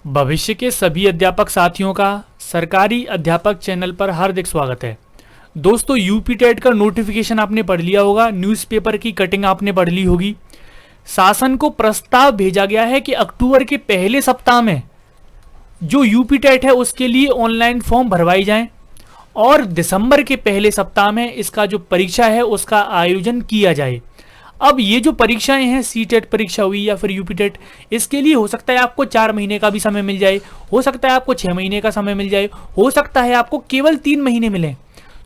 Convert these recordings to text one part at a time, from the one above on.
भविष्य के सभी अध्यापक साथियों का सरकारी अध्यापक चैनल पर हार्दिक स्वागत है। दोस्तों, यूपी टेट का नोटिफिकेशन आपने पढ़ लिया होगा, न्यूज़पेपर की कटिंग आपने पढ़ ली होगी। शासन को प्रस्ताव भेजा गया है कि अक्टूबर के पहले सप्ताह में जो यूपी टेट है उसके लिए ऑनलाइन फॉर्म भरवाई जाएं और दिसंबर के पहले सप्ताह में इसका जो परीक्षा है उसका आयोजन किया जाए। अब ये जो परीक्षाएं हैं, सी टेट परीक्षा हुई या फिर यूपी टेट, इसके लिए हो सकता है आपको 4 महीने का भी समय मिल जाए, हो सकता है आपको 6 महीने का समय मिल जाए, हो सकता है आपको केवल 3 महीने मिले।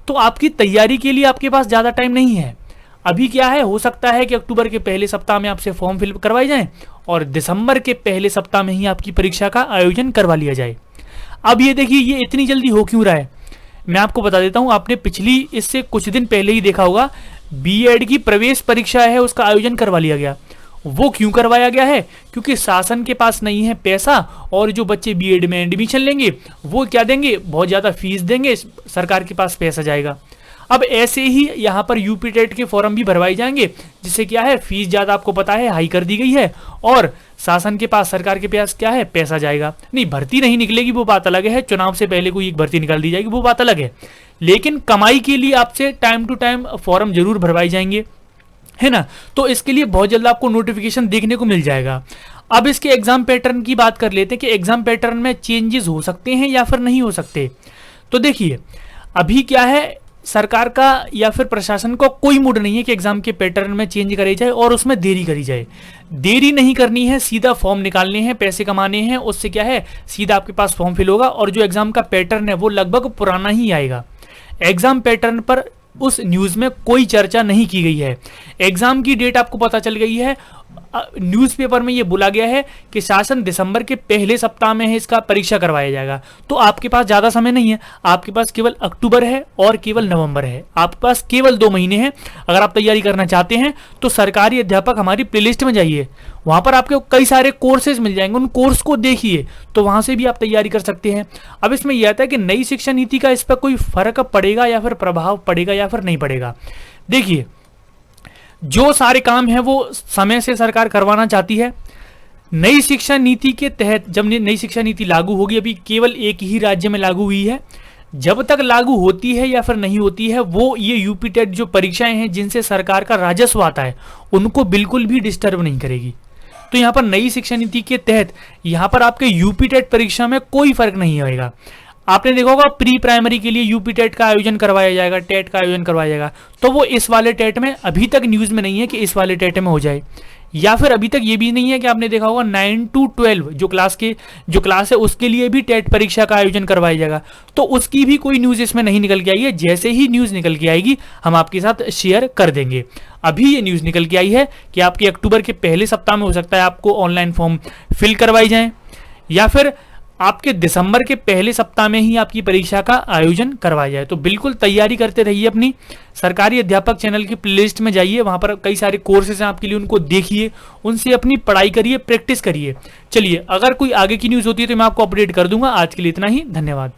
तो आपकी तैयारी के लिए आपके पास ज़्यादा टाइम नहीं है। अभी क्या है, हो सकता है कि अक्टूबर के पहले सप्ताह में आपसे फॉर्म फिल करवाए जाएं और दिसंबर के पहले सप्ताह में ही आपकी परीक्षा का आयोजन करवा लिया जाए। अब ये देखिए, ये इतनी जल्दी हो क्यों रहा है, मैं आपको बता देता हूँ। आपने पिछली इससे कुछ दिन पहले ही देखा होगा, बीएड की प्रवेश परीक्षा है उसका आयोजन करवा लिया गया। वो क्यों करवाया गया है? क्योंकि शासन के पास नहीं है पैसा और जो बच्चे बीएड में एडमिशन लेंगे वो क्या देंगे, बहुत ज़्यादा फीस देंगे, सरकार के पास पैसा जाएगा। अब ऐसे ही यहाँ पर यूपी टेट के फॉर्म भी भरवाए जाएंगे, जिससे क्या है, फीस ज़्यादा आपको पता है हाई कर दी गई है और शासन के पास, सरकार के पास क्या है, पैसा जाएगा। नहीं, भर्ती नहीं निकलेगी वो बात अलग है, चुनाव से पहले कोई एक भर्ती निकाल दी जाएगी वो बात अलग है, लेकिन कमाई के लिए आपसे टाइम टू टाइम फॉर्म जरूर भरवाए जाएंगे, है ना। तो इसके लिए बहुत जल्द आपको नोटिफिकेशन देखने को मिल जाएगा। अब इसके एग्जाम पैटर्न की बात कर लेते हैं कि एग्जाम पैटर्न में चेंजेस हो सकते हैं या फिर नहीं हो सकते। तो देखिए, अभी क्या है, सरकार का या फिर प्रशासन को कोई मूड नहीं है कि एग्जाम के पैटर्न में चेंज करे जाए और उसमें देरी करी जाए। देरी नहीं करनी है, सीधा फॉर्म निकालने हैं, पैसे कमाने हैं, उससे क्या है, सीधा आपके पास फॉर्म फिल होगा और जो एग्जाम का पैटर्न है वो लगभग पुराना ही आएगा। एग्जाम पैटर्न पर उस न्यूज़ में कोई चर्चा नहीं की गई है। एग्जाम की डेट आपको पता चल गई है, न्यूज़पेपर में ये बोला गया है कि शासन दिसंबर के पहले सप्ताह में है इसका परीक्षा करवाया जाएगा। तो आपके पास ज़्यादा समय नहीं है, आपके पास केवल अक्टूबर है और केवल नवंबर है, आपके पास केवल 2 महीने हैं। अगर आप तैयारी करना चाहते हैं तो सरकारी अध्यापक हमारी प्लेलिस्ट में जाइए, वहाँ पर आपके कई सारे कोर्सेज मिल जाएंगे, उन कोर्स को देखिए, तो वहाँ से भी आप तैयारी कर सकते हैं। अब इसमें यह आता है कि नई शिक्षा नीति का इस पर कोई फर्क पड़ेगा या फिर प्रभाव पड़ेगा या फिर नहीं पड़ेगा। देखिए, जो सारे काम हैं वो समय से सरकार करवाना चाहती है। नई शिक्षा नीति के तहत जब नई शिक्षा नीति लागू होगी, अभी केवल एक ही राज्य में लागू हुई है, जब तक लागू होती है या फिर नहीं होती है, वो ये यूपी टेट जो परीक्षाएं हैं जिनसे सरकार का राजस्व आता है उनको बिल्कुल भी डिस्टर्ब नहीं करेगी। तो यहाँ पर नई शिक्षा नीति के तहत यहाँ पर आपके यूपी टेट परीक्षा में कोई फर्क नहीं आएगा। आपने देखा होगा, प्री प्राइमरी के लिए यूपी टेट का आयोजन करवाया जाएगा, टेट का आयोजन करवाया जाएगा, तो वो इस वाले टेट में अभी तक न्यूज़ में नहीं है कि इस वाले टेट में हो जाए, या फिर अभी तक ये भी नहीं है कि आपने देखा होगा 9 to 12 जो क्लास है उसके लिए भी टेट परीक्षा का आयोजन करवाया जाएगा। तो उसकी भी कोई न्यूज़ इसमें नहीं निकल के आई है। जैसे ही न्यूज़ निकल के आएगी हम आपके साथ शेयर कर देंगे। अभी ये न्यूज़ निकल के आई है कि आपके अक्टूबर के पहले सप्ताह में हो सकता है आपको ऑनलाइन फॉर्म फिल करवाई जाए या फिर आपके दिसंबर के पहले सप्ताह में ही आपकी परीक्षा का आयोजन करवाया जाए। तो बिल्कुल तैयारी करते रहिए, अपनी सरकारी अध्यापक चैनल की प्लेलिस्ट में जाइए, वहाँ पर कई सारे कोर्सेज हैं आपके लिए, उनको देखिए, उनसे अपनी पढ़ाई करिए, प्रैक्टिस करिए। चलिए, अगर कोई आगे की न्यूज़ होती है तो मैं आपको अपडेट कर दूंगा। आज के लिए इतना ही, धन्यवाद।